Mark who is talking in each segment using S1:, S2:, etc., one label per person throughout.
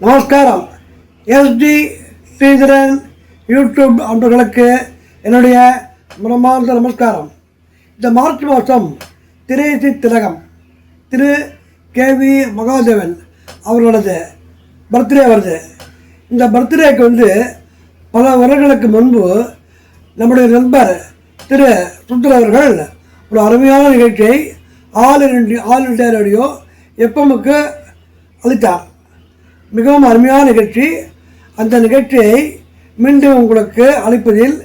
S1: நமஸ்காரம். ST Sridharan YouTube அன்பர்களுக்கு என்னுடைய மனமார்ந்த நமஸ்காரம். இந்த மார்ச் மாதம் திரையிசை திலகம் திரு KV மகாதேவன் அவர்களது பர்த்டே வருது. இந்த பர்த்டேக்கு பல வருடங்களுக்கு முன்பு நம்முடைய நண்பர் திரு சுந்தர் அவர்கள் ஒரு அருமையான நிகழ்ச்சியை ஆல் இண்டியா ரேடியோ எஃப்எம்முக்கு அளித்தார். மிகவும் அருமையான நிகழ்ச்சி. அந்த நிகழ்ச்சியை மீண்டும் உங்களுக்கு அளிப்பதில்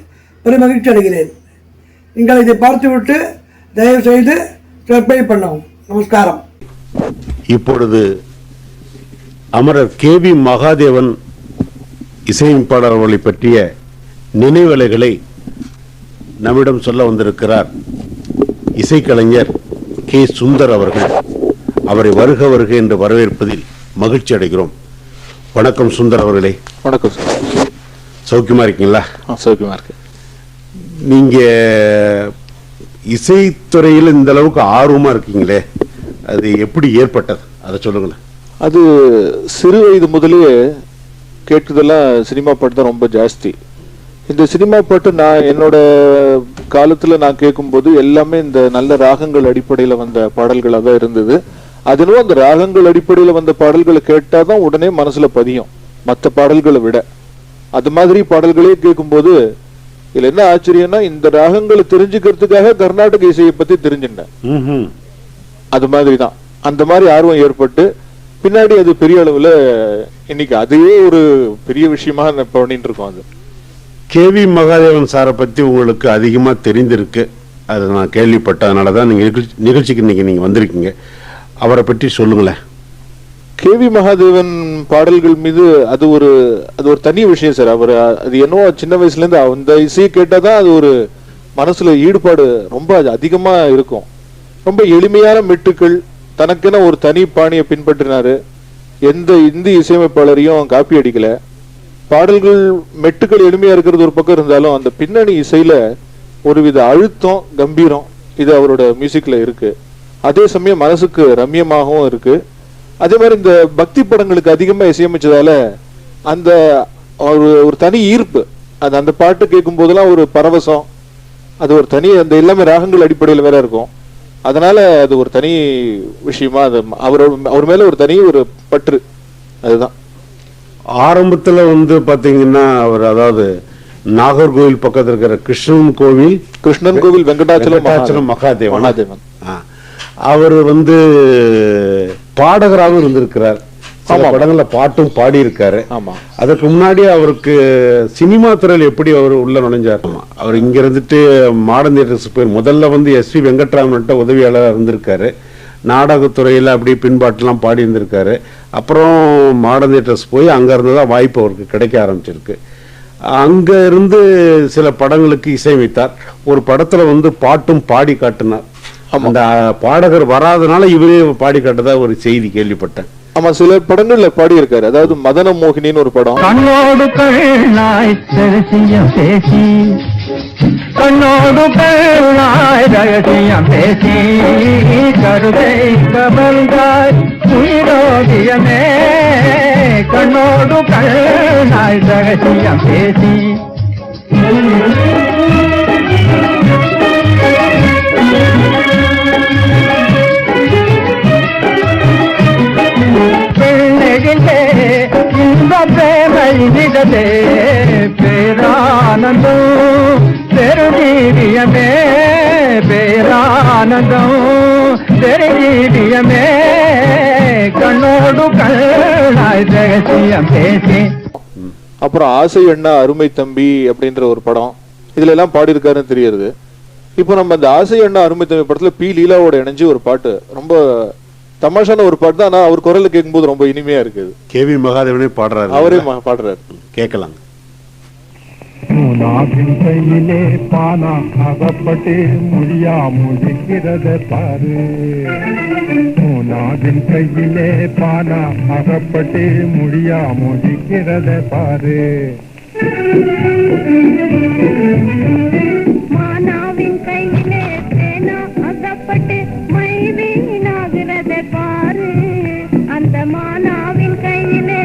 S1: பெருமகிழ்ச்சி அடைகிறேன். நீங்கள் இதை பார்த்துவிட்டு தயவுசெய்து சப்ஸ்கிரைப் பண்ணவும். நமஸ்காரம்.
S2: இப்பொழுது அமரர் KV மகாதேவன் இசையமைப்பாளர்களை பற்றிய நினைவலைகளை நம்மிடம் சொல்ல வந்திருக்கிறார் இசைக்கலைஞர் K. சுந்தர் அவர்கள். அவரை வருக வருக என்று வரவேற்பதில் மகிழ்ச்சி அடைகிறோம். வணக்கம் சுந்தர் அவர்களே.
S3: வணக்கம் சார்.
S2: சௌக்கியமா இருக்கீங்களா?
S3: சௌக்கியமா இருக்கு.
S2: நீங்க இசைத்துறையில் இந்த அளவுக்கு ஆர்வமா இருக்கீங்களே, அது எப்படி ஏற்பட்டது, அதை சொல்லுங்களேன்.
S3: அது சிறு வயது முதலே கேட்குதெல்லாம் சினிமா பாட்டு தான் ரொம்ப ஜாஸ்தி. இந்த சினிமா பாட்டு நான் என்னோட காலத்தில் நான் கேட்கும்போது எல்லாமே இந்த நல்ல ராகங்கள் அடிப்படையில் வந்த பாடல்களாக தான் இருந்தது. அதுவும் அந்த ராகங்கள் அடிப்படையில் வந்த பாடல்களை கேட்டால் தான் உடனே மனசுல பதியும், மற்ற பாடல்களை விட. அது மாதிரி பாடல்களே கேட்கும்போது இதுல என்ன ஆச்சரியம்னா, இந்த ராகங்களை தெரிஞ்சுக்கிறதுக்காக கர்நாடக இசையை பத்தி தெரிஞ்சுட்டேன். அது மாதிரி தான் அந்த மாதிரி ஆர்வம் ஏற்பட்டு பின்னாடி அது பெரிய அளவுல இன்னைக்கு அதுவே ஒரு பெரிய விஷயமா பண்ணிட்டு இருக்கோம். அது
S2: KV மகாதேவன் சாரை பத்தி உங்களுக்கு அதிகமா தெரிந்திருக்கு, அதை நான் கேள்விப்பட்டதுனால தான் நீங்க நிகழ்ச்சிக்கு இன்னைக்கு நீங்க வந்திருக்கீங்க. அவரை பற்றி சொல்லுங்களேன்.
S3: KV மகாதேவன் பாடல்கள் மீது அது ஒரு தனி விஷயம் சார். அவர் அது என்னவோ சின்ன வயசுல இருந்து அந்த இசையை கேட்டாதான் அது ஒரு மனசுல ஈடுபாடு ரொம்ப அதிகமா இருக்கும். ரொம்ப எளிமையான மெட்டுக்கள், தனக்கென ஒரு தனி பாணியை பின்பற்றினாரு. எந்த இந்தி இசையமைப்பாளரையும் காப்பி அடிக்கல. பாடல்கள் மெட்டுக்கள் எளிமையா இருக்கிறது ஒரு பக்கம் இருந்தாலும் அந்த பின்னணி இசையில ஒருவித அழுத்தம், கம்பீரம் இது அவரோட மியூசிக்ல இருக்கு. அதே சமயம் மனசுக்கு ரம்யமாகவும் இருக்கு. அதே மாதிரி இந்த பக்தி படங்களுக்கு அதிகமா இசையமைச்சதால அந்த ஒரு தனி ஈர்ப்பு, அந்த பாட்டு கேட்கும் போதெல்லாம் ஒரு பரவசம், அது ஒரு தனி, அந்த எல்லாமே ராகங்கள் அடிப்படையில் வேற இருக்கும். அதனால அது ஒரு தனி விஷயமா, அது அவர் மேல ஒரு தனி ஒரு பற்று. அதுதான்
S2: ஆரம்பத்துல பாத்தீங்கன்னா அவர், அதாவது நாகர்கோவில் பக்கத்தில் இருக்கிற கிருஷ்ணன் கோவில் வெங்கடாச்சலம் மகாதேவன் அவர் பாடகராகவும் இருந்திருக்கிறார். சில படங்கள்ல பாட்டும் பாடி இருக்காரு. அதுக்கு முன்னாடி அவருக்கு சினிமா துறையில் எப்படி அவர் உள்ள நுழைஞ்சார்? அவர் இங்க இருந்துட்டு மாடர்ன் தியேட்டர்ஸ் போய் முதல்ல SV வெங்கட்ராமன் உதவியாளராக இருந்திருக்காரு. நாடகத்துறையில் அப்படி பின்பாட்டெல்லாம் பாடி இருந்திருக்காரு. அப்புறம் மாடர்ன் தியேட்டர்ஸ் போய் அங்க இருந்துதான் வாய்ப்பு அவருக்கு கிடைக்க ஆரம்பிச்சிருக்கு. அங்க இருந்து சில படங்களுக்கு இசையமைத்தார். ஒரு படத்துல பாட்டும் பாடி காட்டினார். அந்த பாடகர் வராதனால இவரே பாடி காட்டதா ஒரு செய்தி கேள்விப்பட்டேன்.
S3: ஆமா, சில படங்கள்ல பாடி இருக்காரு. அதாவது மதன மோகினின்னு ஒரு படம்.
S4: கண்ணோடு கண்ணாய் ரகசியம் பேசி, கண்ணோடு கண்ணாய் ரகசியம் பேசி, கருதை கமல்காய் உயிரோகியமே, கண்ணோடு கண்ணாய் ரகசியம் பேசி. இந்த பிரேமை நிகழே பேரானந்தம் பெருஜீவியமே, பேரானந்தம் பெருஜீவியமே, கண்ணோடு கண்ணாய் ரகசியம் பேசி.
S3: அப்புறம் ஆசை அண்ணா அருமை தம்பி அப்படின்ற ஒரு படம், இதுல எல்லாம் பாடி இருக்காருன்னு தெரியுது. இப்போ நம்ம அந்த ஆசை அண்ணா அருமை தம்பி படத்துல P. லீலாவோட இணைஞ்சு ஒரு பாட்டு, ரொம்ப தமாஷான ஒரு பாட்டு தான். ஆனா அவர் குரல்ல கேட்கும்போது ரொம்ப இனிமையா இருக்குது.
S2: KV மகாதேவனே பாடுறாரு, அவரே பாடுறாரு. கேட்கலாம்.
S5: கையிலே பானா அகப்பட்டு முடியா முடிக்கிறத பாரு, நாவின் கையிலே பானா அகப்பட்டு முடியா முடிக்கிறத பாரு.
S6: மானாவின் கையிலே பேனா அகப்பட்டு மை வீணாகிறத பாரு, அந்த மானாவின் கையிலே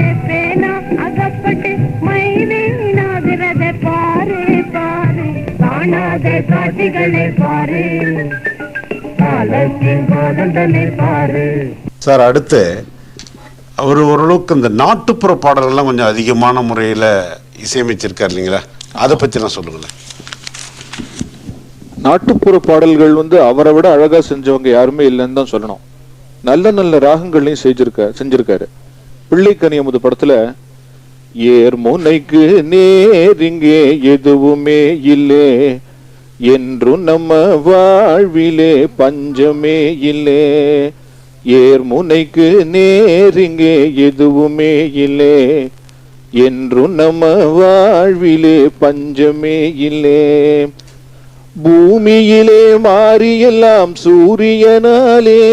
S5: கைகளை பாரு, காலத்தின் கோதண்டனை பாரு.
S2: சார், அடுத்து அவர் ஓரளவுக்கு இந்த நாட்டுப்புற பாடல்கள்லாம் கொஞ்சம் அதிகமான முறையில் இசையமைச்சிருக்கார் இல்லைங்களா? அதை பற்றி நான் சொல்லுங்களேன்.
S3: நாட்டுப்புற பாடல்கள் அவரை விட அழகா செஞ்சவங்க யாருமே இல்லைன்னு தான் சொல்லணும். நல்ல நல்ல ராகங்களையும் செஞ்சிருக்காரு. பிள்ளைக்கனி அமுது படத்துல ஏர் முனைக்கு நேரிங்கே எதுவுமே இல்லே, என்றும் நம்ம வாழ்விலே பஞ்சமே இல்லே. ஏர் முனைக்கு நேரிங்கே எதுவுமே இல்லே, என்றும் நம்ம வாழ்விலே பஞ்சமே இல்லே. பூமியிலே மாறியெல்லாம் சூரியனாலே,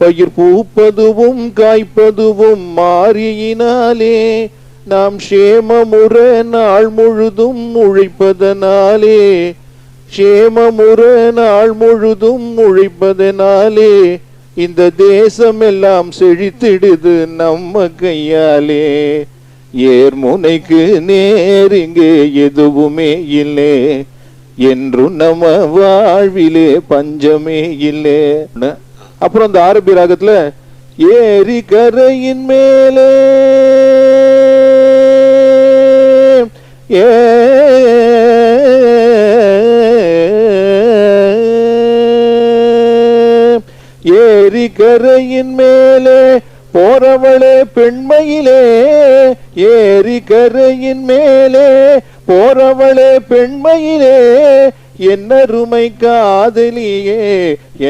S3: பயிர் பூப்பதுவும் காய்ப்பதுவும் மாறியினாலே, நாம் சேமமுற நாள் முழுதும் உழைப்பதனாலே, சேமமுற நாள் முழுதும் உழைப்பதனாலே, இந்த தேசம் எல்லாம் செழித்திடுது நம்ம கையாலே. ஏர் முனைக்கு நேரிங்கே எதுவுமே இல்லை, என்றும் நம்ம வாழ்விலே பஞ்சமே இல்லை. அப்புறம் அந்த ஆரம்பி ராகத்துல ஏரி கரையின் மேலே ஏரி கரையின் மேலே போறவளே பெண்மையிலே, ஏரி கரையின் மேலே போறவளே பெண்மையிலே, என்னருமை காதலியே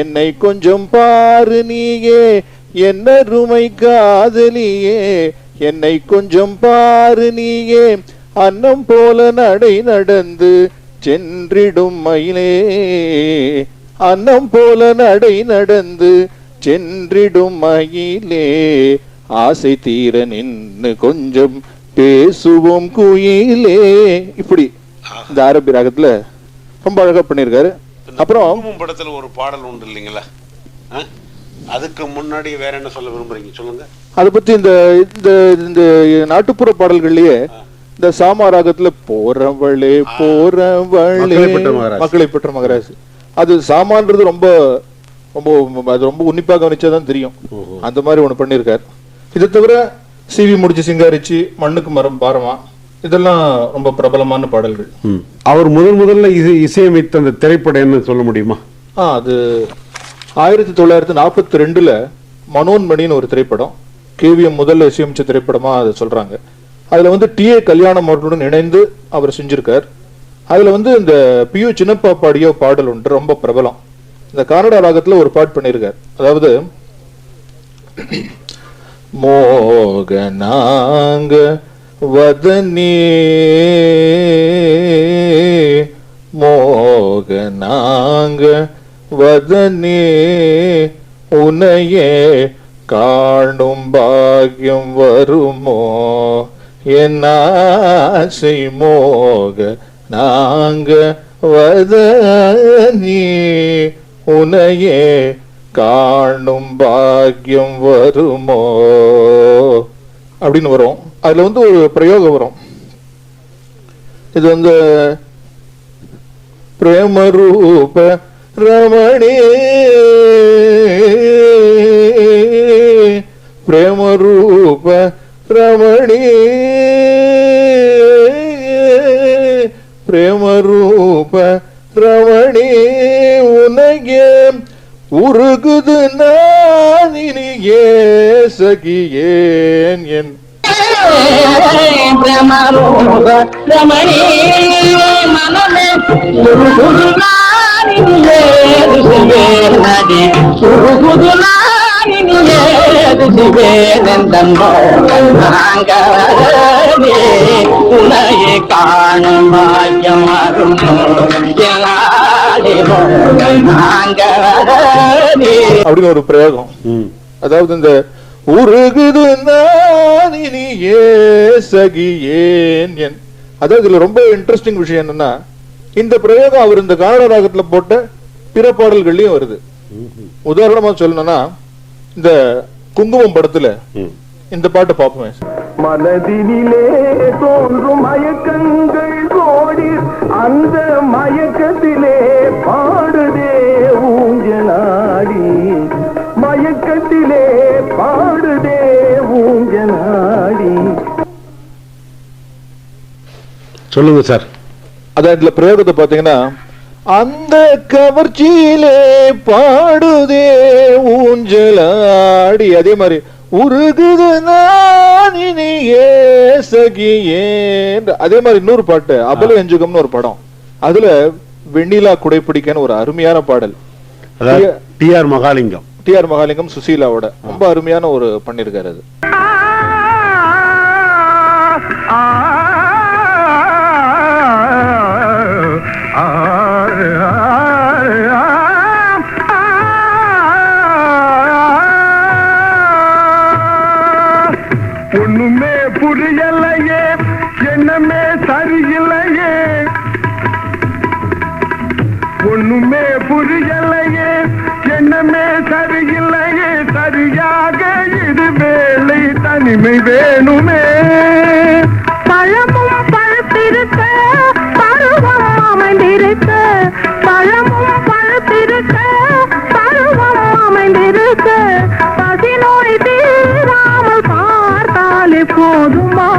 S3: என்னை கொஞ்சம் பாரு நீயே, என்னருமை காதலியே என்னை கொஞ்சம் பாரு நீயே, அன்னம் போல நடை நடந்து சென்றிடும் மயிலே, அன்னம் போல நடை நடந்து சென்றிடும் மயிலே, ஆசை தீர நின்னு கொஞ்சம் பேசுவோம் குயிலே. இப்படி இந்த ஆரம்பி ராகத்துல ரொம்ப அழகா பண்ணிருக்காரு. அப்புறம்
S2: படத்துல ஒரு பாடல் உண்டு இல்லைங்களா? அதுக்கு முன்னாடி வேற என்ன சொல்ல விரும்புறீங்க, சொல்லுங்க.
S3: அதை பத்தி இந்த இந்த நாட்டுப்புற பாடல்கள்லயே இந்த சாமா ராகத்துல போறவளே போறவளே மக்களை பெற்ற மகராசி, அது சாமான்றது ரொம்ப ரொம்ப அது ரொம்ப உன்னிப்பாக கவனிச்சாதான் தெரியும். அந்த மாதிரி ஒண்ணு பண்ணிருக்காரு. இதை தவிர சிவி முடிச்சு சிங்காரிச்சு மண்ணுக்கு மரம் பாரமா, இதெல்லாம் ரொம்ப பிரபலமான பாடல்கள்.
S2: அவர் முதல்ல இசையமைத்த அந்த திரைப்படம் என்ன சொல்ல முடியுமா?
S3: அது 1942 மனோன்மணின்னு ஒரு திரைப்படம், கேவிஎம் முதல்ல இசையமைச்ச திரைப்படமா அதை சொல்றாங்க. அதுல டி.ஏ. கல்யாணம் அவர்களுடன் இணைந்து அவர் செஞ்சிருக்கார். அதுல இந்த பியு சின்னப்பா பாடிய பாடல் ஒன்று ரொம்ப பிரபலம். இந்த கன்னட ராகத்துல ஒரு பாட்டு பண்ணியிருக்கார். அதாவது மோகனாங்க வதனே மோகனாங்க வதனே, உனையே காணும் பாக்கியம் வருமோ, என்னாசை மோக நாங்க வதனே, உனையே காணும் பாக்கியம் வருமோ அப்படின்னு வரும். அதுல ஒரு பிரயோகம் வரும். இது பிரேமரூப ரமணே பிரேமரூப ரமணே பிரேமரூப ரமணே, உனகே உருகுது நானினியே சகியேன் என்
S7: பிரமரூப ரமணே மனமே உருகுது நானினியே சிவேனடி, உருகுது நானினியே சிவேனந்தோ நாங்கவே, உனையே காணும் பாக்கியம் அருமோ,
S3: அப்படின்னு ஒரு பிரயோகம். அதாவது இந்த உருகுது நானினியே சகியேன் என், அதாவது இதுல ரொம்ப இன்ட்ரெஸ்டிங் விஷயம் என்னன்னா, இந்த பிரயோகம் அவர் இந்த கன்னட ராகத்துல போட்ட பிற பாடல்கள்லயும் வருது. உதாரணமா சொல்லணும்னா இந்த குங்குமம் படத்துல இந்த பாட்டு பார்ப்போமே.
S4: மனதினிலே தோன்றும் மயக்கங்கள் கோடி அந்த மயக்கத்திலே பாடுதே ஊஞ்சலாடி, மயக்கத்திலே பாடுதே ஊஞ்சலாடி.
S2: சொல்லுங்க சார்.
S3: அதான் இதுல பிரயோகத்தை பாத்தீங்கன்னா, அந்த கவர்ச்சியிலே பாடுதே ஊஞ்சலாடி, அதே மாதிரி உருகுது நானினியே சகியே, அதே மாதிரி இன்னொரு பாட்டு அபல எஞ்சுகம்னு ஒரு படம், அதுல வெண்ணிலா குடைப்பிடிக்கன்னு ஒரு அருமையான பாடல்.
S2: டிஆர் மகாலிங்கம்
S3: சுசீலாவோட ரொம்ப அருமையான ஒரு பண்ணிருக்காரு. அது
S4: ஒண்ணுமே புரியலையே, என்னமே சரியில்லையே, ஒண்ணுமே புரியலையே, என்னமே சரியில்லையே, சரியாக இது வேலை தனிமை வேணுமே.
S6: பழமும் பழுத்திருக்க பருவம் அமைந்திருக்க, பழமும் பழுத்திருக்க பருவம் அமைந்திருக்க, பசிநோய் தீராமல் பார்த்தாலே போதுமா,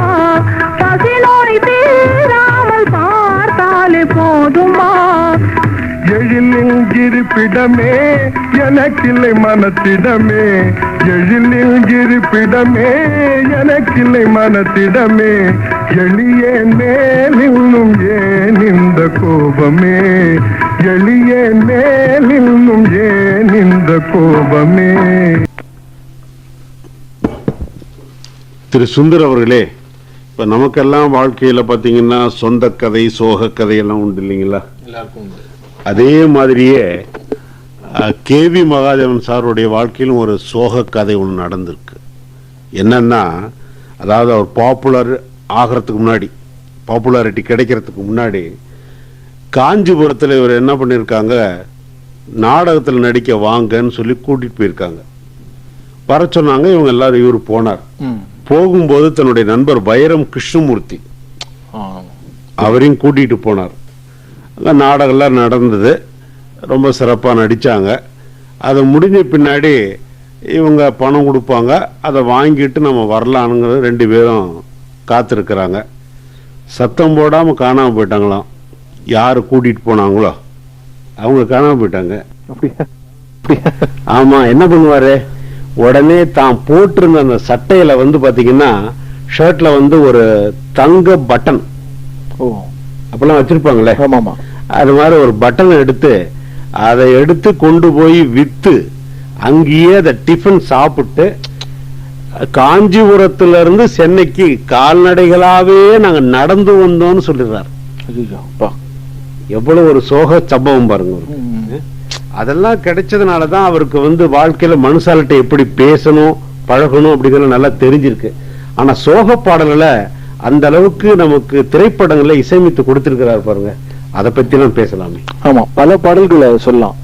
S6: பசிநோய் தீராமல் பார்த்தாலே போதுமா.
S4: எழிலில் இருப்பிடமே எனக்கில்லை மனத்திடமே, எழிலில் இருப்பிடமே எனக்கில்லை மனத்திடமே, எளியே மேலும் ஏன் இந்த கோபமே, எளியே மேலும் ஏன் இந்த கோபமே.
S2: திரு சுந்தர் அவர்களே, இப்ப நமக்கெல்லாம் வாழ்க்கையில பாத்தீங்கன்னா சொந்த கதை சோக கதையெல்லாம் உண்டு இல்லைங்களா? அதே மாதிரியே கேவி மகாதேவன் சாருடைய வாழ்க்கையிலும் ஒரு சோக கதை ஒன்று நடந்திருக்கு. என்னன்னா, அதாவது அவர் பாப்புலர் ஆகிறதுக்கு முன்னாடி, பாப்புலாரிட்டி கிடைக்கிறதுக்கு முன்னாடி காஞ்சிபுரத்தில் இவர் என்ன பண்ணியிருக்காங்க, நாடகத்தில் நடிக்க வாங்கன்னு சொல்லி கூட்டிட்டு போயிருக்காங்க. வர சொன்னாங்க. இவங்க எல்லாரும், இவர் போனார். போகும்போது தன்னுடைய நண்பர் வைரம் கிருஷ்ணமூர்த்தி அவரையும் கூட்டிட்டு போனார். அங்கே நாடகம்லாம் நடந்தது, ரொம்ப சிறப்பாக நடித்தாங்க. அதை முடிஞ்ச பின்னாடி இவங்க பணம் கொடுப்பாங்க, அதை வாங்கிட்டு நம்ம வரலானுங்கிறது ரெண்டு பேரும் காத்திருக்கிறாங்க. சத்தம் போடாமல் காணாமல் போயிட்டாங்களாம். யார் கூட்டிகிட்டு போனாங்களோ அவங்க காணாமல் போயிட்டாங்க. ஆமாம், என்ன பண்ணுவார், உடனே தான் போட்டிருந்த அந்த சட்டையில் வந்து பார்த்தீங்கன்னா ஷர்ட்டில் வந்து ஒரு தங்க பட்டன் அப்பெல்லாம் வச்சிருப்பாங்களே,
S3: ஆமாமா,
S2: அது மாதிரி ஒரு பட்டன் எடுத்து அதை எடுத்து கொண்டு போய் வித்து அங்கேயே அதை டிஃபன் சாப்பிட்டு காஞ்சிபுரத்துல இருந்து சென்னைக்கு கால்நடைகளாவே நாங்க நடந்து வந்தோம்னு சொல்லிடுறாரு. எவ்வளவு ஒரு சோக சம்பவம் பாருங்க. அதெல்லாம் கிடைச்சதுனாலதான் அவருக்கு வந்து வாழ்க்கையில மனுஷாலிட்ட எப்படி பேசணும் பழகணும் அப்படிங்கிறது நல்லா தெரிஞ்சிருக்கு. ஆனா சோக பாடல்களை அந்த அளவுக்கு நமக்கு திரைப்படங்களை இசையமைத்து கொடுத்திருக்கிறார் பாருங்க. அதை பத்தி எல்லாம் பேசலாமே.
S3: ஆமா, பல பாடல்களை சொல்லலாம்.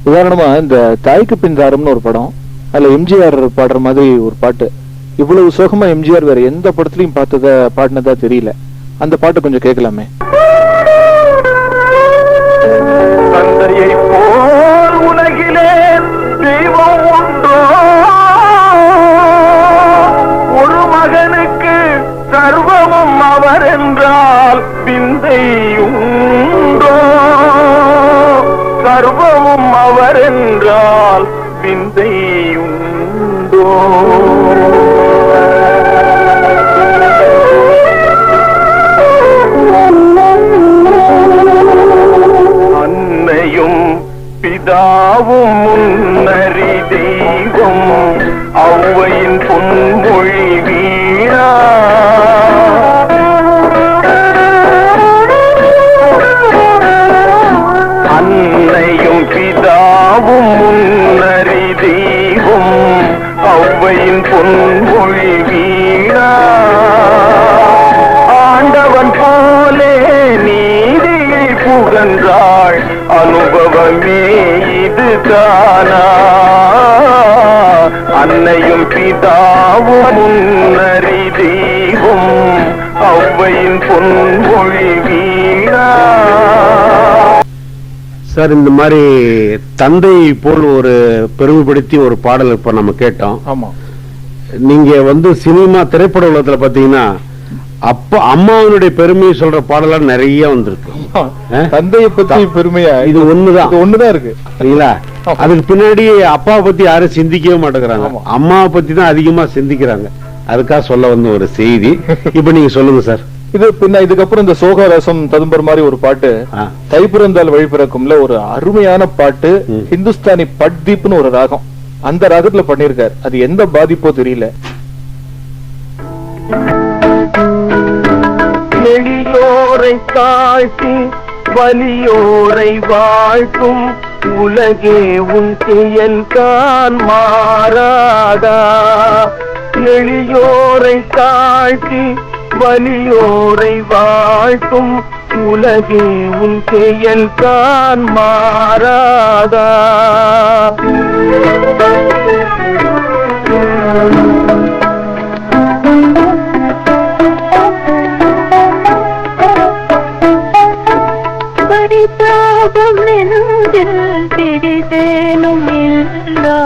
S3: உதாரணமா இந்த தாய்க்கு பின் தாரம்னு ஒரு படம், அதுல எம்ஜிஆர் பாடுற மாதிரி ஒரு பாட்டு. இவ்வளவு சோகமா எம்ஜிஆர் வேற எந்த படத்துலயும் பாடினதா தெரியல. அந்த பாட்டு கொஞ்சம் கேட்கலாமே.
S4: தந்தையை போல் உலகிலே தெய்வம் உண்டோ, ஒரு மகனுக்கு சர்வமும் அவர் என்றால் விந்தை உண்டோ, சர்வமும் அவர் என்றால் விந்தை உண்டோ. அன்னையும் பிதாவும் முன்னறி தெய்வம், ஔவையின் பொன்மொழி வீணா, அன்னையும் பிதாவும் முன்னறி தெய்வம், ஔவையின் பொன்மொழி வீணா, ஆண்டவன் போலே நீதியை புகன்றாள், அனுபவமே இது தானா, அன்னையும் பிதாவும் முன்னறி தெய்வம், ஔவையின் பொன்மொழி வீணா.
S2: சார், இந்த மாதிரி தந்தை போல் ஒரு பெருமைப்படுத்தி ஒரு பாடல் இப்ப நம்ம கேட்டோம்.
S3: ஆமா,
S2: நீங்க சினிமா திரைப்பட உலகத்துல பாத்தீங்கன்னா அம்மாவனுடைய பெருமையை சொல்ற பாடலாம் நிறைய வந்திருக்கு.
S3: தந்தையை பத்தி பெருமையா
S2: இது ஒண்ணுதான்
S3: இருக்கு
S2: சரிங்களா? அதுக்கு பின்னாடி அப்பாவை பத்தி யாரும் சிந்திக்கவே மாட்டேங்கிறாங்க, அம்மாவை பத்தி தான் அதிகமா சிந்திக்கிறாங்க. அதுக்காக சொல்ல வந்த ஒரு செய்தி. இப்ப நீங்க சொல்லுங்க சார்.
S3: இதுக்கப்புறம் இந்த சோகரசம் ததும்பர் மாதிரி ஒரு பாட்டு, தைப்பிறந்தால் வழிபிறக்கும்ல ஒரு அருமையான பாட்டு. ஹிந்துஸ்தானி பட்தீப்னு ஒரு ராகம், அந்த ராகத்துல பண்ணிருக்காரு. அது எந்த பாதிப்போ தெரியல.
S4: எளியோரை தாழ்த்தி வலியோரை வாழ்த்தும் உலகே உன் செயல்தான் மாறாதா. எளியோரை தாழ்த்தி வலியோரை வாழ்த்தும் உலகே உன் செயல்தான் மாறாதா.
S6: பரிதாபம் நெஞ்சில் பிடித்தேனும் இல்லா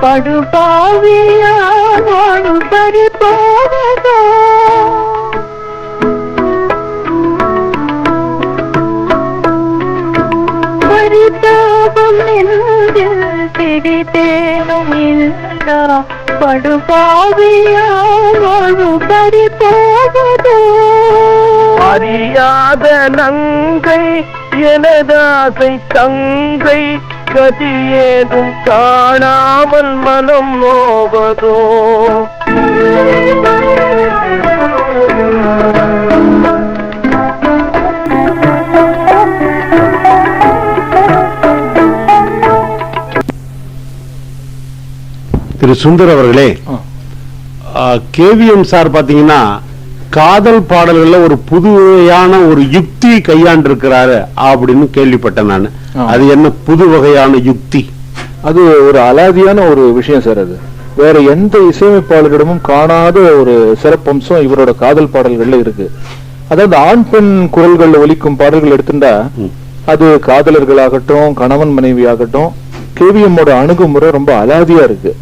S6: படுபாவியானோடு பறிபோவதோ. பரிதாபம் நெஞ்சில் பிடித்தேனும் இல்லா படுபாவியானோடு பறிபோவதோ.
S4: அறியாத நங்கை எனதாசை தங்கை கதியேதும் காணாமல் மனம் நோவதோ.
S2: திரு சுந்தர் அவர்களே, கேவிஎம் சார் பாத்தீங்கன்னா காதல் பாடல்கள்ல ஒரு புதுவையான ஒரு யுக்தி கையாண்டு இருக்கிறாரு அப்படின்னு கேள்விப்பட்டேன் நான். அது என்ன புது வகையான யுக்தி?
S3: அது ஒரு அலாதியான ஒரு விஷயம் சார். அது வேற எந்த இசையமைப்பாளர்களிடமும் காணாத ஒரு சிறப்பம்சம் இவரோட காதல் பாடல்கள்ல இருக்கு. அதாவது ஆண் பெண் குரல்கள்ல ஒலிக்கும் பாடல்கள் எடுத்துட்டா அது காதலர்களாகட்டும் கணவன் மனைவி ஆகட்டும் கேவிஎம்மோட அணுகுமுறை ரொம்ப அலாதியா இருக்கு.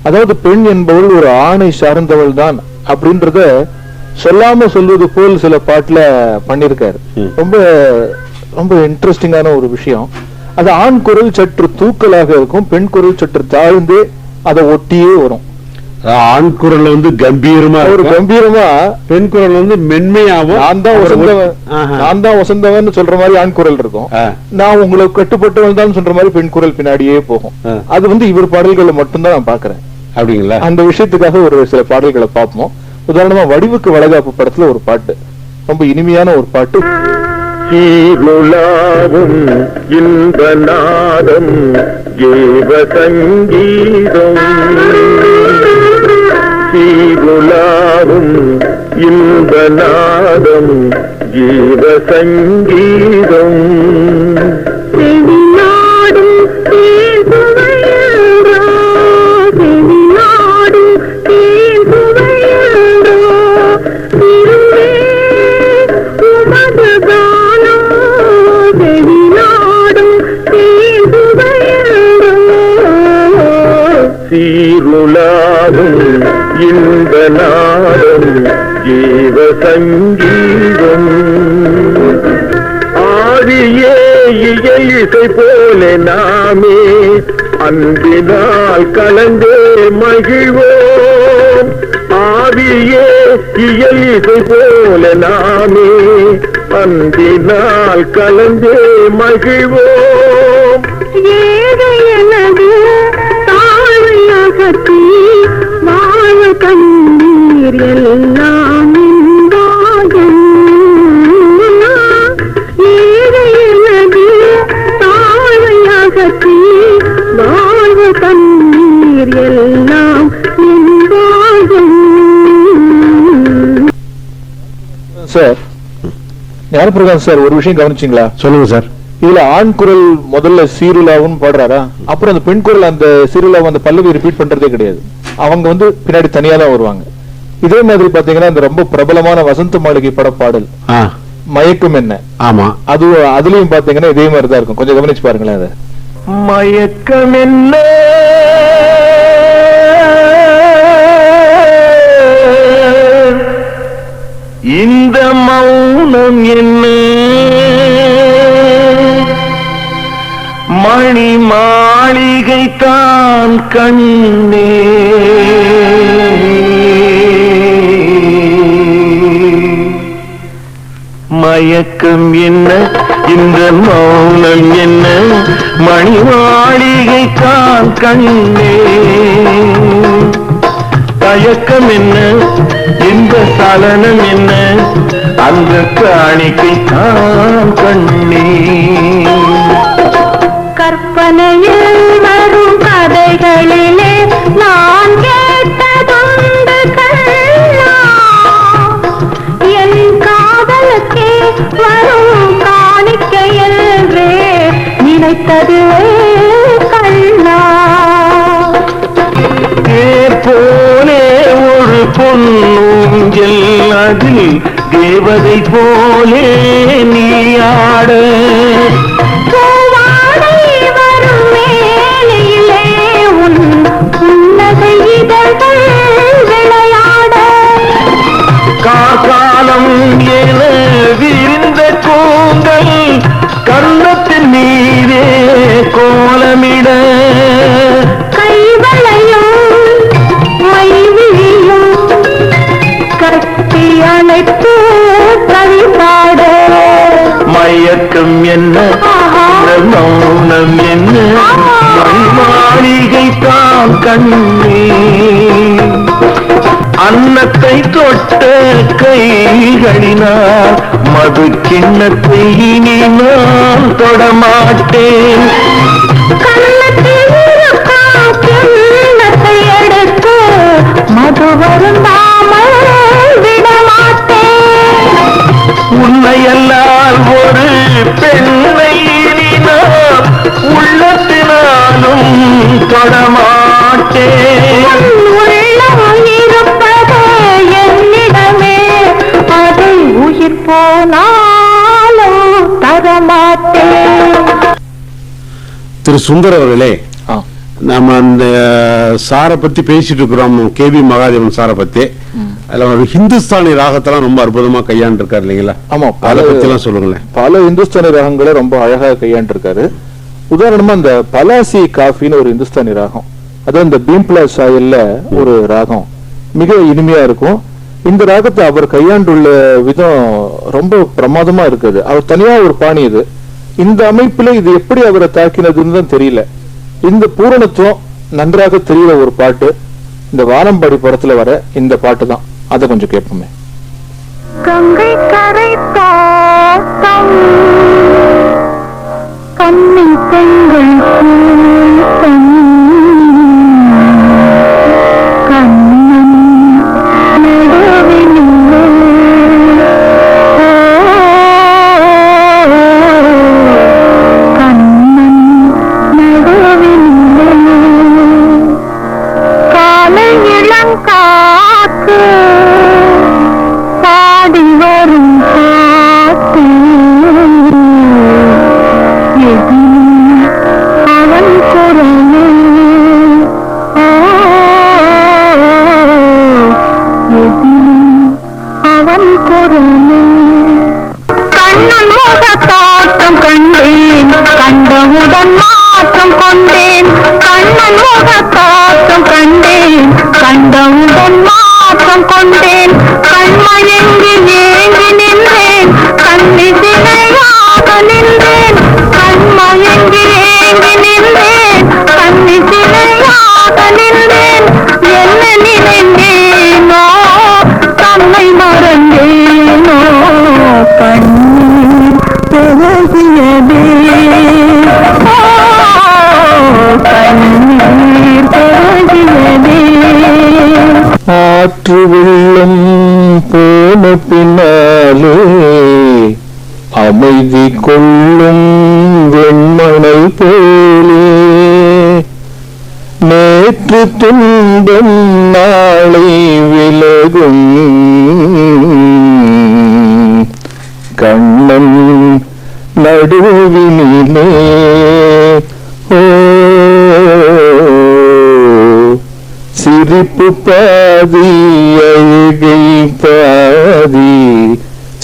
S3: அதாவது பெண் என்பவள் ஒரு ஆணை சார்ந்தவள் தான் அப்படின்றத சொல்லாம சொல்வது போல் சில பாட்டுல பண்ணிருக்காரு. ரொம்ப ரொம்ப இன்ட்ரெஸ்டிங்கான ஒரு விஷயம். அது ஆண் குரல் சற்று தூக்கலாக இருக்கும், பெண் குரல் சற்று தாழ்ந்து அதை ஒட்டியே வரும்.
S2: ஆண் குரல் கம்பீரமா
S3: ஒரு கம்பீரமா,
S2: பெண் குரல் மென்மையாவும்
S3: நான் தான் வசந்தவன் சொல்ற மாதிரி ஆண் குரல் இருக்கும். நான் உங்களுக்கு கட்டுப்பட்டவன் தான் சொல்ற மாதிரி பெண் குரல் பின்னாடியே போகும். அது இவர் பாடல்களை மட்டும்தான் நான் பாக்குறேன்.
S2: அப்படிங்களா?
S3: அந்த விஷயத்துக்காக ஒரு சில பாடல்களை பார்ப்போம். உதாரணமா வடிவுக்கு வளகாப்பு படத்துல ஒரு பாட்டு, ரொம்ப இனிமையான ஒரு பாட்டு.
S4: சீருலாவும் இன்பநாதம் ஜீவ சங்கீதம். சீருலாவும் இன்பநாதம் ஜீவ சங்கீதம். சீருலாவும் இன்பநாதம் ஜீவ சங்கீதம். ஆதியே இசை போல நாமே அன்பினால் கலந்தே மகிழ்வோம். ஆதியே இசை போல நாமே அன்பினால் கலந்தே மகிழ்வோம்.
S6: வாழ கண்ணீர் எல்லாம் தாழையகத்தி வாழ கண்ணீர் எல்லாம்
S3: சார். ஞானப்பிரகாஷ் சார், ஒரு விஷயம் கவனிச்சிங்களா?
S2: சொல்லுங்க சார்.
S3: இதுல ஆண் குரல் முதல்ல சீருலாவும் பாடுறாரா, அப்புறம் அந்த பெண் குரல் அந்த சீருலாவும் அந்த பல்லவி ரிப்பீட் பண்றதே கிடையாது. அவங்க பின்னாடி தனியா தான் வருவாங்க. இதே மாதிரி பாத்தீங்கன்னா இந்த ரொம்ப பிரபலமான வசந்த மாளிகை பட பாடல்
S2: ஆ,
S3: மயக்கம் என்ன,
S2: ஆமா.
S3: அதுலயும் பாத்தீங்கன்னா இதே மாதிரி தான் இருக்கும். கொஞ்சம் கவனிச்சு பாருங்களேன் அதை.
S4: மயக்கம் என்ன இந்த மௌனம் என்ன மணி மாளிகை தான் கண்ணே மயக்கம் என்ன இந்த மௌனம் என்ன மணி மாளிகை தான் கண்ணே தயக்கம் என்ன இந்த சலனம் என்ன அந்த காணிக்கை தான் கண்ணே
S6: கற்பனையில் வரும் கதைகளிலே நான் கேட்டதுண்டு கண்ணா என் காதலுக்கே வரும் காணிக்கை என்றே நினைத்தது கண்ணா
S4: தேர் போலே ஒரு பொன்னூஞ்சல் அதில் தேவதை போலே நீ ஆட
S6: பூவாடை வரும் வேளையிலே உன் புன்னகை இதழ்கள் விளையாட
S4: காலம் என விரிந்த கூந்தல் கன்னத்தின் மீதே கோலமிட
S6: கைவளையும் மைவிழியும் கட்டி அணைத்து கவிபாட
S4: மயக்கம் என்ன இந்த மௌனம் என்ன மணி மாளிகை தான் கண்ணே அன்னத்தை தொட்ட கைகளினால் மது கிண்ணத்தை இனி நான் தொடமாட்டேன்
S6: கண்ணத்தில் இருக்கும் கிண்ணத்தை எடுத்து மது வருந்தாமல் விடமாட்டேன்
S4: உன்னையல்லால் ஒரு பெண்ணை இனி நான் உள்ளத்தினாலும் தொடமாட்டேன்
S6: உள்ளம் இருப்பது என்னிடமே அதை உயிர் போனாலும் தரமாட்டேன்
S2: திரு சுந்தர் அவர்களே, நம்ம அந்த சாரை பத்தி பேசிட்டு இருக்கிறோம், கேவி மகாதேவன் சாரை பத்தி. அதுல ஒரு ஹிந்துஸ்தானி ராகத்தெல்லாம் ரொம்ப அற்புதமா கையாண்டு இருக்காரு இல்லைங்களா?
S3: ஆமா,
S2: அதை பத்தி எல்லாம் சொல்லுங்களேன்.
S3: பல இந்துஸ்தானி ராகங்களை ரொம்ப அழகா கையாண்டு இருக்காரு. உதாரணமா இந்த பலாசி காஃபின்னு ஒரு இந்துஸ்தானி ராகம், அதாவது இந்த பீம்ப்ளா சாயல்ல ஒரு ராகம், மிக இனிமையா இருக்கும். இந்த ராகத்தை அவர் கையாண்டுள்ள விதம் ரொம்ப பிரமாதமா இருக்குது. அவர் தனியா ஒரு பாணி இது. இந்த அமைப்புல இது எப்படி அவரை தாக்கினதுன்னு தான் தெரியல. இந்த பூரணத்துவம் நன்றாக தெரியுற ஒரு பாட்டு இந்த வானம்பாடி படத்துல வர இந்த பாட்டு தான். அதை கொஞ்சம் கேட்போமே.
S6: கங்கை கரை தோட்டம் கண்ணி பெண்கள் கூட்டம் கண்ணன் நடுவினிலே கண்ணன் நடுவினிலே காலை இளங்காற்று பாடி வரும் பாட்டு எதிலும் அவன் குரலே எதிலும் அவன் குரலே கண்ணன் முகத்தாட்டம் கண்டேன் கண்டவுடன் மாற்றம் கொண்டேன் கண்ணன் முகத்தாட்டம் கண்டேன் கண்டவுடன் மாற்றம் கொண்டேன் கண்மயங்கி ஏங்கி நின்றேன் கண்ணி சிலையாக நின்றேன் கண்மயங்கி ஏங்கி நின்றேன் கண்ணி சிலையாக நின்றேன் என்ன நினைந்தேனோ தன்னை மறந்தேனோ கண்ணீர் பெருகியதே கண்ணீர் பெருகியதே
S3: ஆற்று வெள்ளம் போன பின்னாலே அமைதி கொள்ளும் வெண்மணல் போலே நேற்று துன்பம் நாளை விலகும் தழுவும் கண்ணன் நடுவினிலே ஓ சிரிப்பு பாதி அழுகை பாதி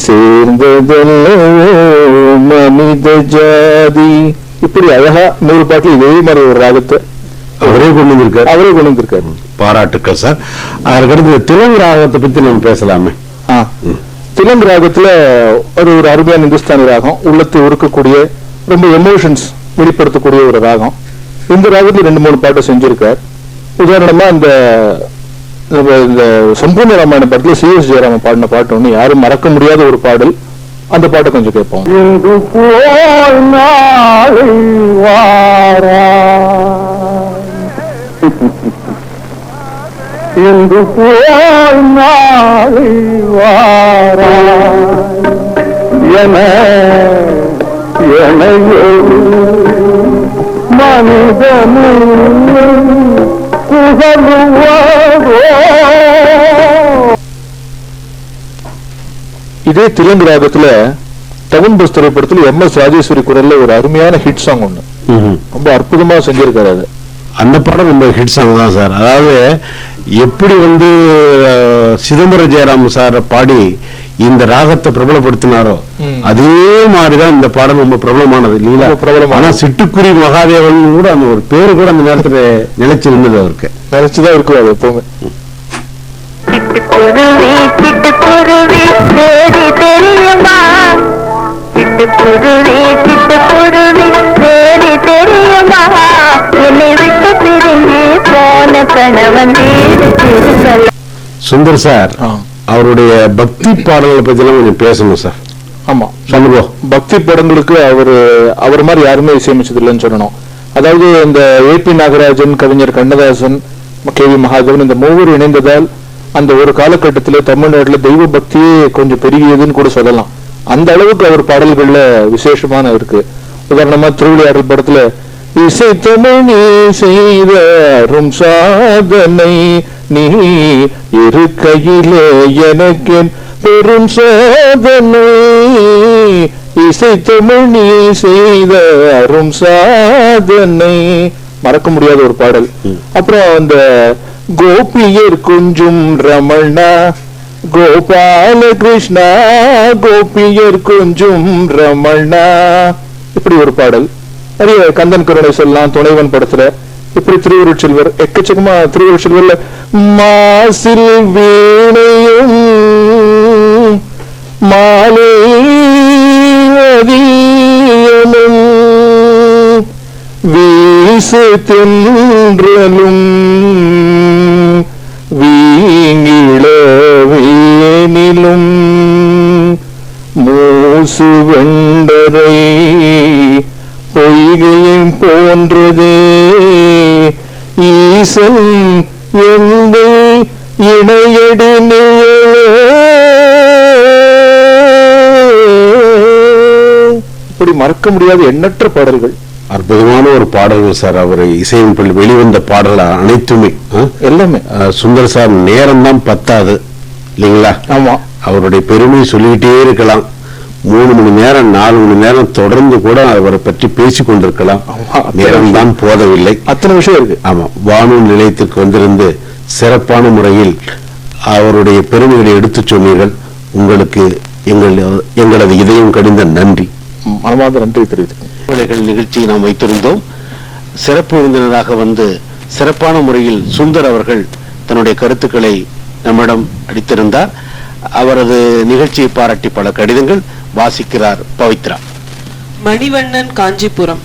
S3: சேர்ந்ததல்லோ மனித ஜாதி. இப்படி அழகா 100 பாட்டில் இதே மாதிரி ஒரு ராகத்தை
S2: அவரே கொண்டு வந்திருக்காரு. பாராட்டுக்கள் சார். அதுக்கடுத்து திலங்கு ராகத்தை பத்தி நம்ம பேசலாமே.
S3: திலங்கு ராகத்துல ஒரு அருமையான இந்துஸ்தானி ராகம், உள்ளத்தை உருக்கக்கூடிய ரொம்ப எமோஷன்ஸ் வெளிப்படுத்தக்கூடிய ஒரு ராகம். இந்த ராகத்துல 2-3 பாட்டு செஞ்சிருக்கார். உதாரணமா இந்த சம்பூர்ண ராமாயண படத்துல C.S. ஜெயராமன் பாடின பாட்டு ஒண்ணு யாரும் மறக்க முடியாத ஒரு பாடல். அந்த பாட்டை கொஞ்சம் கேட்போம்.
S6: இன்று போய் நாளை வாராய் என மனிதனு
S3: இதே திலங்கு ராகத்துல தவன் பஸ் திரைப்படத்துல M.S. ராஜேஸ்வரி குரல்ல ஒரு அருமையான ஹிட் சாங் ஒண்ணு ரொம்ப அற்புதமா செஞ்சிருக்காரு. அது
S2: அந்த படம் ரொம்ப ஹிட் சாங் தான் சார். அதாவது எப்படி சிதம்பரம் ஜெயராம் சார் பாடி இந்த ராகத்தை பிரபலப்படுத்தினாரோ அதே மாதிரிதான் இந்த பாடம் ரொம்ப பிரபலமானது இல்லைங்களா? ஆனா சிட்டுக்குருவி மகாதேவன் கூட அந்த ஒரு பேரு கூட அந்த நேரத்துல நிலைச்சிருந்தது, அவருக்கு
S3: நினைச்சுதான் இருக்கும். அது எப்பவுமே
S2: சுந்தர் சார் அவருடைய பக்தி பாடல்களை பத்தி எல்லாம் கொஞ்சம் பேசணும் சார்.
S3: ஆமா, சமூகம் பக்தி படங்களுக்கு அவர் மாதிரி யாருமே இசையமைச்சது இல்லைன்னு சொல்லணும். அதாவது இந்த A.P. நாகராஜன், கவிஞர் கண்ணதாசன், K.V. மகாதேவன் இந்த 3 இணைந்ததால் அந்த ஒரு காலகட்டத்தில் தமிழ்நாட்டுல தெய்வ பக்தியே கொஞ்சம் பெருகியதுன்னு கூட சொல்லலாம். அந்த அளவுக்கு அவர் பாடல்கள்ல விசேஷமான இருக்கு. உதாரணமா திருவிளையாடல் படத்துல இசை தமிழ் நீ செய்த அரும் சாதனை நீ இருக்கையிலே எனக்கு பெரும் சாதனை இசை தமிழ் நீ செய்த அரும் சாதனை மறக்க முடியாத ஒரு பாடல். அப்புறம் அந்த கோபியர் கொஞ்சம் ரமணா கோபால கிருஷ்ணா கோபியர் கொஞ்சம் ரமணா இப்படி ஒரு பாடல். நிறைய கந்தன் கருணை சொல்லலாம், துணைவன் படத்துல இப்படி திருவருட்செல்வர் எக்கச்சக்கமா திருவருட்செல்வர்ல மாசில் வீணையும் மாலை வீசு தென்றலும் வீங்கிள வேனிலும் மூசு வெண்டரை பொய்கையும் போன்றதே ஈசன் எந்த இணையடி இப்படி மறக்க முடியாத எண்ணற்ற பாடல்கள்.
S2: அற்புதமான ஒரு பாடல்கள் சார். அவர் இசையமைப்பில் வெளிவந்த பாடல்கள் அனைத்துமே
S3: எல்லாமே.
S2: சுந்தர் சார் நேரம் தான் பத்தாது இல்லைங்களா?
S3: ஆமா,
S2: அவருடைய பெருமை சொல்லிக்கிட்டே இருக்கலாம். 3 மணி நேரம் 4 மணி நேரம் தொடர்ந்து கூட அவரை பற்றி பேசிக் கொண்டிருக்கலாம். நேரம் தான் போதவில்லை,
S3: அத்தனை விஷயம் இருக்கு.
S2: ஆமா, வானொலி நிலையத்திற்கு வந்திருந்து சிறப்பான முறையில் அவருடைய பெருமைகளை எடுத்துச் சொன்னீர்கள். உங்களுக்கு எங்களது இதயம் கடிந்த நன்றி,
S3: மனமார்ந்த நன்றி தெரிவித்துக்கிறேன்.
S2: நிகழ்ச்சியை நாம் வைத்திருந்தோம். சிறப்பு விருந்தினராக வந்து சிறப்பான முறையில் சுந்தர் அவர்கள் தன்னுடைய கருத்துக்களை நம்மிடம் அளித்திருந்தார். அவரது நிகழ்ச்சியை பாராட்டி பல கடிதங்கள் வாசிக்கிறார் பவித்ரா.
S8: மணிவண்ணன், காஞ்சிபுரம்.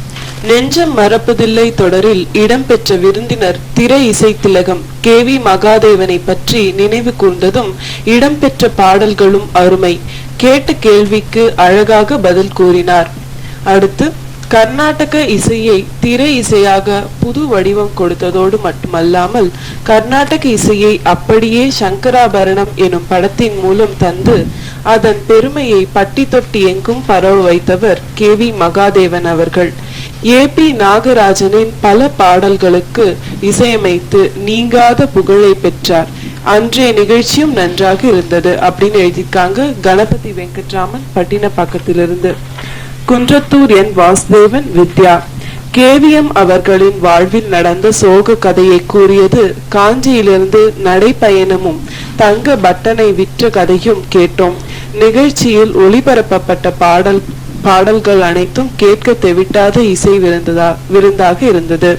S8: நெஞ்சம் மறப்பதில்லை தொடரில் இடம்பெற்ற விருந்தினர் திரை இசை திலகம் K.V. மகாதேவனை பற்றி நினைவு கூர்ந்ததும் இடம்பெற்ற பாடல்களும் அருமை. கேட்ட கேள்விக்கு அழகாக பதில் கூறினார். அடுத்து கர்நாடக இசையை திரை இசையாக புது வடிவம் கொடுத்ததோடு மட்டுமல்லாமல் கர்நாடக இசையை அப்படியே சங்கராபரணம் எனும் படத்தின் மூலம் தந்து அதன் பெருமையை பட்டி தொட்டி எங்கும் பரவ வைத்தவர் K.V. மகாதேவன் அவர்கள். A.P. நாகராஜனின் பல பாடல்களுக்கு இசையமைத்து நீங்காத புகழை பெற்றார். அன்றைய நிகழ்ச்சியும் நன்றாக இருந்தது அப்படின்னு எழுதியிருக்காங்க கணபதி வெங்கட்ராமன் பட்டினப்பாக்கத்திலிருந்து. குன்றத்தூர் என் வாசுதேவன் வித்யா. கேவிஎம் அவர்களின் வாழ்வில் நடந்த சோக கதையை கூறியது. காஞ்சியிலிருந்து நடைப்பயணமும் தங்க பட்டனை விற்ற கதையும் கேட்டோம். நிகழ்ச்சியில் ஒளிபரப்பப்பட்ட பாடல்கள் அனைத்தும் கேட்க தெவிட்டாத இசை விருந்தாக இருந்தது.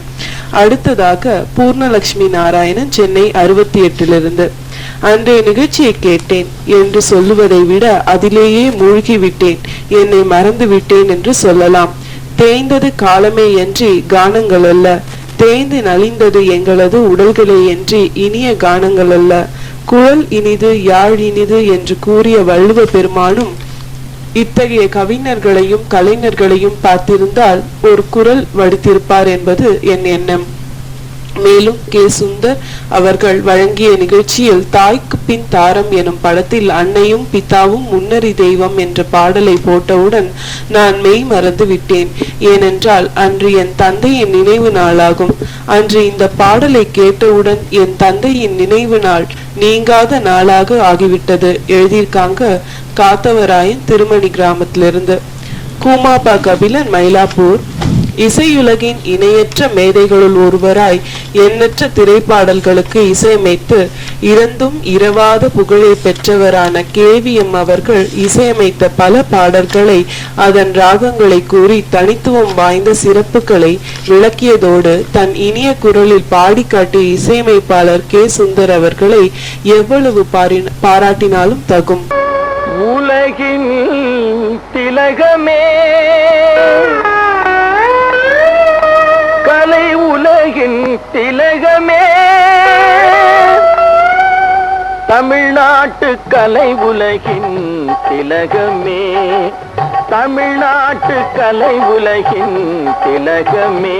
S8: அடுத்ததாக பூர்ணலட்சுமி நாராயணன், சென்னை 68 அன்றைய நிகழ்ச்சியை கேட்டேன் என்று சொல்லுவதை விட அதிலேயே மூழ்கி விட்டேன், என்னை மறந்து விட்டேன் என்று சொல்லலாம். தேய்ந்தது காலமே என்று கானங்கள் அல்ல, தேய்ந்து நலிந்தது எங்களது உடல்களே என்று இனிய கானங்கள் அல்ல. குழல் இனிது யாழ் இனிது என்று கூறிய வள்ளுவ பெருமானும் இத்தகைய கவிஞர்களையும் கலைஞர்களையும் பார்த்திருந்தால் ஒரு குரல் வடித்திருப்பார் என்பது என் எண்ணம். மேலும் கே. சுந்தர் அவர்கள் வழங்கிய நிகழ்ச்சியில் தாய்க்கு பின் தாரம் எனும் படத்தில் அன்னையும் பிதாவும் முன்னறி தெய்வம் என்ற பாடலை போட்டவுடன் நான் மெய் மறந்து விட்டேன். ஏனென்றால் அன்று என் தந்தையின் நினைவு நாளாகும். அன்று இந்த பாடலை கேட்டவுடன் என் தந்தையின் நினைவு நாள் நீங்காத நாளாக ஆகிவிட்டது. எழுதியிருக்காங்க காத்தவராயன், திருமணி கிராமத்திலிருந்து. கூமாபா கபிலன், மயிலாப்பூர். இசையுலகின் இணையற்ற மேதைகளுள் ஒருவராய் எண்ணற்ற திரைப்பாடல்களுக்கு இசையமைத்து இறந்தும் இரவாத புகழை பெற்றவரான கேவிஎம் அவர்கள் இசையமைத்த பல பாடல்களை அதன் ராகங்களை கூறி தனித்துவம் வாய்ந்த சிறப்புகளை விளக்கியதோடு தன் இனிய குரலில் பாடிக்காட்டிய இசையமைப்பாளர் கே. சுந்தர் அவர்களை எவ்வளவு பாராட்டினாலும் தகும்.
S4: உலகின் திலகமே, கலை உலகின் திலகமே, தமிழ்நாட்டு கலை உலகின் திலகமே, தமிழ்நாட்டு கலை உலகின் திலகமே.